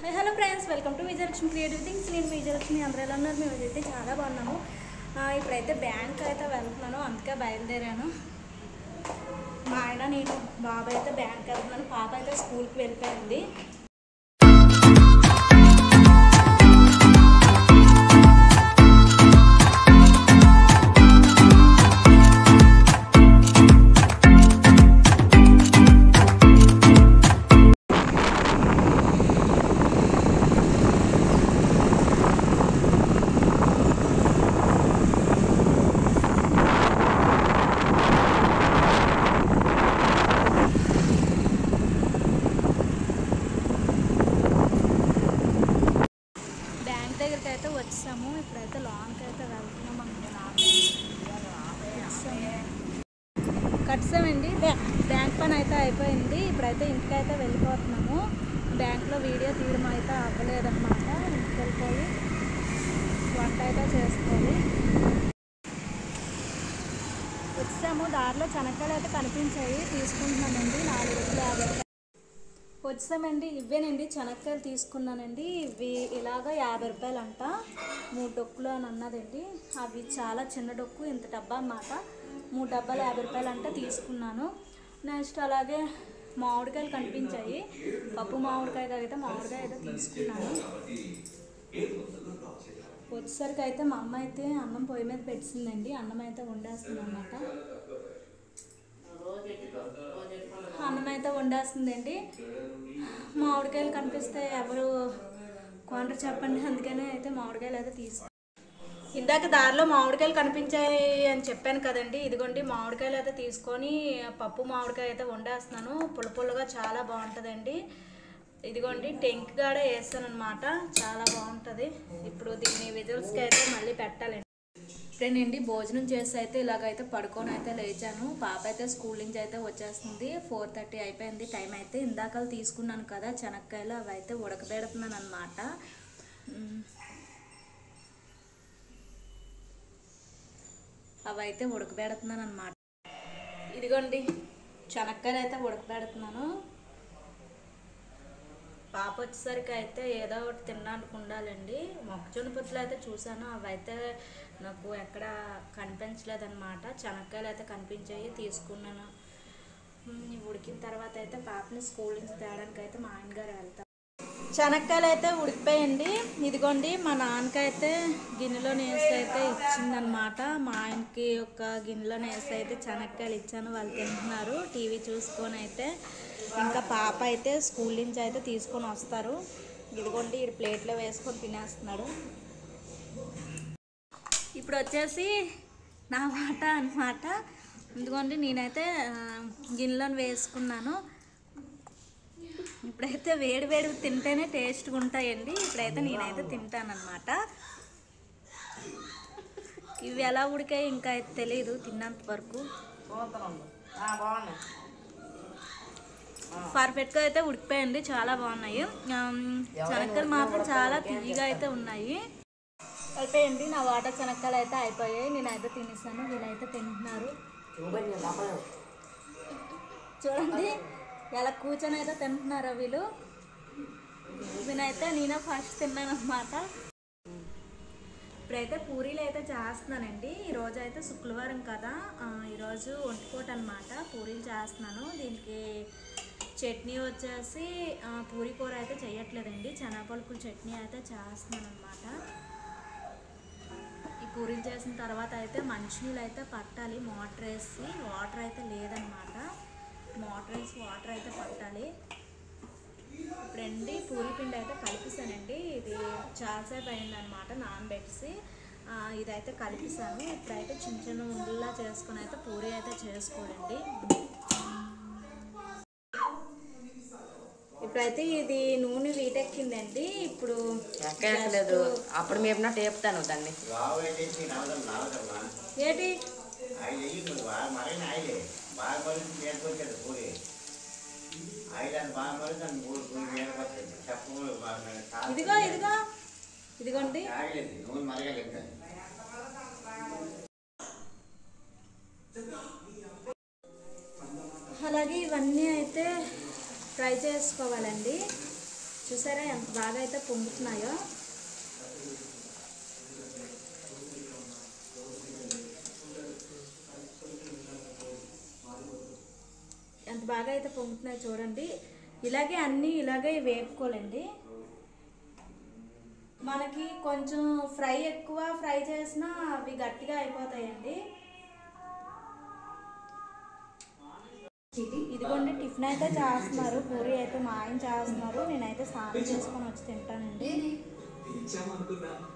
Hello friends, welcome to Vijayalakshmi creative things. నేను విజయలక్ష్మి. అందరూ ఎలా ఉన్నారు? మేము అయితే చాలా బాగున్నాము. ఇప్పుడైతే బ్యాంక్ అయితే వెళ్తున్నాను, అందుకే బయలుదేరాను. మా ఆయన నేను బాబాయ్ అయితే బ్యాంక్ వెళ్తున్నాను. పాప అయితే స్కూల్కి వెళ్ళిపోయింది. దగ్గరికి అయితే వచ్చాము. ఇప్పుడైతే లాంగ్కి అయితే వెళ్తున్నాం. కట్సామండి. బ్యాంక్ పని అయితే అయిపోయింది. ఇప్పుడైతే ఇంటికి అయితే వెళ్ళిపోతున్నాము. బ్యాంక్లో వీడియో తీయడం అయితే అవ్వలేదన్నమాట. ఇంటికి వెళ్ళిపోయి వంట అయితే చేసుకోవాలి. వచ్చాము. దారిలో చెనక్కాయలు అయితే కనిపించాయి, తీసుకుంటున్నానండి. 4 రూపాయలు వచ్చామండి. ఇవేనండి చెనక్కాయలు తీసుకున్నానండి. ఇవి ఇలాగ 50 రూపాయలు అంట. 3 డొక్కులు అని అన్నదండి. అవి చాలా చిన్న డొక్కు, ఇంత డబ్బా అన్నమాట. 3 డబ్బాలు 50 రూపాయలు అంటే తీసుకున్నాను. నెక్స్ట్ అలాగే మామిడికాయలు కనిపించాయి. పప్పు మామిడికాయ అయితే మామిడికాయ అయితే తీసుకున్నాను. వచ్చేసరికి అయితే మా అమ్మ అయితే అన్నం పొయ్యి మీద పెట్టిందండి. అన్నం అయితే వండేస్తుంది అన్నమాట. అన్నం అయితే వండేస్తుందండి. మామిడికాయలు కనిపిస్తే ఎవరు కొంటారు చెప్పండి, అందుకనే అయితే మామిడికాయలు అయితే ఇందాక దారిలో మామిడికాయలు కనిపించాయి అని చెప్పాను కదండి. ఇదిగోండి మామిడికాయలు అయితే తీసుకొని పప్పు మామిడికాయ అయితే వండేస్తున్నాను. పుల్లగా చాలా బాగుంటుందండి. ఇదిగోండి టెంక్గాడ వేస్తాను అనమాట, చాలా బాగుంటుంది. ఇప్పుడు దీన్ని విజిల్స్కి అయితే మళ్ళీ పెట్టాలండి. ఇప్పుడేనండి భోజనం చేసి అయితే ఇలాగైతే పడుకొని అయితే లేచాను. పాప అయితే స్కూల్ నుంచి అయితే వచ్చేస్తుంది. 4:30 అయిపోయింది టైం అయితే. ఇందాకలు తీసుకున్నాను కదా చెనక్కాయలు, అవి అయితే ఉడకబెడుతున్నాను అనమాట. ఇదిగోండి చెనక్కాయలు అయితే ఉడకబెడుతున్నాను. పాప వచ్చేసరికి అయితే ఏదో ఒకటి తినడానికి ఉండాలండి. మొక్కజొన్న పొత్తులు అయితే చూసాను, అవి అయితే నాకు ఎక్కడ కనిపించలేదన్నమాట. చెనక్కాయలు అయితే కనిపించాయి, తీసుకున్నాను. ఉడికిన తర్వాత అయితే పాపని స్కూల్ నుంచి తేడానికి అయితే మా ఆయనగారు వెళ్తారు. చెనక్కాయలు అయితే ఉడికిపోయండి. ఇదిగోండి మా నాన్నకైతే గిన్నెలో వేసి అయితే ఇచ్చిందనమాట. మా ఆయనకి ఒక గిన్నెలో వేసి అయితే చెనక్కాయలు ఇచ్చాను. వాళ్ళు తింటున్నారు టీవీ చూసుకొని అయితే. ఇంకా పాప అయితే స్కూల్ నుంచి అయితే తీసుకొని వస్తారు. ఇదిగోండి ఈ ప్లేట్లో వేసుకొని తినేస్తున్నాడు. ఇప్పుడు వచ్చేసి నా మాట అన్నమాట. ఇదిగోండి నేనైతే గిన్నెలో వేసుకున్నాను. ఇప్పుడైతే వేడి తింటేనే టేస్ట్గా ఉంటాయండి. ఇప్పుడైతే నేనైతే తింటానన్నమాట. ఇవి ఎలా ఉడికాయి ఇంకా అయితే తెలియదు తిన్నంత వరకు. పర్ఫెక్ట్గా అయితే ఉడికిపోయింది, చాలా బాగున్నాయి. చెనక్కాయలు మాత్రం చాలా తీయగా అయితే ఉన్నాయి. అయిపోయింది. నా వాటర్ చెనక్కాయలు అయితే అయిపోయాయి. నేనైతే తినేసాను, వీళ్ళైతే తింటున్నారు. చూడండి ఎలా కూర్చొని అయితే తింటున్నారో వీళ్ళు. నేనైతే ఫస్ట్ తిన్నాను అన్నమాట. ఇప్పుడైతే పూరీలు అయితే చేస్తున్నానండి. ఈరోజు అయితే శుక్రవారం కదా, ఈరోజు ఒంటిపూట అనమాట. పూరీలు చేస్తున్నాను. దీనికి చట్నీ వచ్చేసి పూరీ కూర అయితే చేయట్లేదండి, శనగపలుకుల చట్నీ అయితే చేస్తున్నాను అనమాట. ఈ పూరీలు చేసిన తర్వాత అయితే మంచినీళ్ళు అయితే పట్టాలి. మోటర్ వేసి, వాటర్ అయితే లేదనమాట. మోటర్ వేసి వాటర్ అయితే పట్టాలి. ఇప్పుడండి పూరీ పిండి అయితే కలిపిస్తానండి. ఇది చాలాసేపు అయిందనమాట నానబెట్టేసి. ఇదైతే కలిపిస్తాను. ఇప్పుడైతే చిన్న ఉండల్లా చేసుకొని అయితే పూరీ అయితే చేసుకోండి. ఇప్పుడైతే ఇది నూనె వీటెక్కిందండి. ఇప్పుడు అప్పుడు మేము టేపుతాను దాన్ని ఏంటి ఇదిగోండి. అలాగే ఇవన్నీ అయితే ఫ్రై చేసుకోవాలండి. చూసారా ఎంత బాగా అయితే పొంగుతున్నాయో. ఎంత బాగా అయితే పొంగుతున్నాయో చూడండి. ఇలాగే అన్నీ ఇలాగే వేపుకోవాలండి. మనకి కొంచెం ఫ్రై ఎక్కువ ఫ్రై చేసినా అవి గట్టిగా అయిపోతాయండి. ఇదిగోండి టిఫిన్ అయితే చేస్తున్నారు, పూరి అయితే మా ఆయన చేస్తున్నారు. నేనైతే స్నానం చేసుకొని వచ్చి తింటానండి.